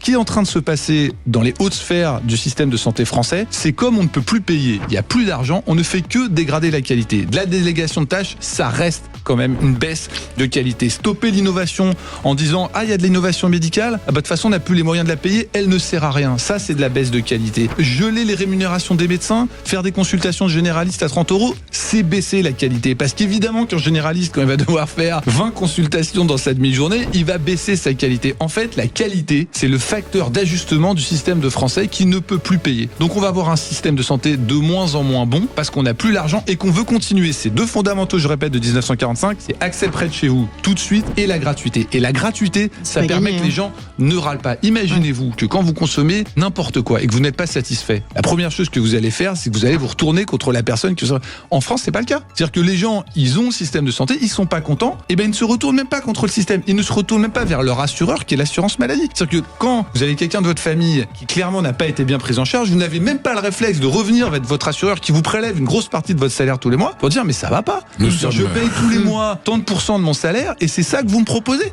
qui est en train de se passer dans les hautes sphères du système de santé français, c'est comme on ne peut plus payer, il n'y a plus d'argent, on ne fait que dégrader la qualité. De la délégation de tâches, ça reste quand même une baisse de qualité. Stopper l'innovation en disant « Ah, il y a de l'innovation médicale, de toute façon, on n'a plus les moyens de la payer, elle ne sert à rien. » Ça, c'est de la baisse de qualité. Geler les rémunérations des médecins, faire des consultations de généralistes à 30 €, c'est baisser la qualité. Parce qu'évidemment qu'un généraliste, quand il va devoir faire 20 consultations dans sa demi-journée, il va baisser sa qualité. En fait, la qualité, c'est le facteur d'ajustement du système de Français qui ne peut plus payer. Donc on va avoir un système de santé de moins en moins bon parce qu'on n'a plus l'argent et qu'on veut continuer. Ces deux fondamentaux, je répète, de 1945, c'est accès près de chez vous tout de suite et la gratuité. Et la gratuité, ça permet que les gens ne râlent pas. Imaginez-vous que quand vous consommez n'importe quoi et que vous n'êtes pas satisfait, la première chose que vous allez faire, c'est que vous allez vous retourner contre la personne qui... En France, c'est pas le cas. C'est-à-dire que les gens, ils ont le système de santé, ils sont pas contents, et ben ils ne se retournent même pas contre le système. Ils ne se retournent même pas vers leur assureur qui est l'assurance maladie. C'est-à-dire que quand vous avez quelqu'un de votre famille qui clairement n'a pas été bien pris en charge, vous n'avez même pas le réflexe de revenir vers votre assureur qui vous prélève une grosse partie de votre salaire tous les mois pour dire mais ça va pas. Je paye tous les mois tant de % de mon salaire et c'est ça que vous me proposez.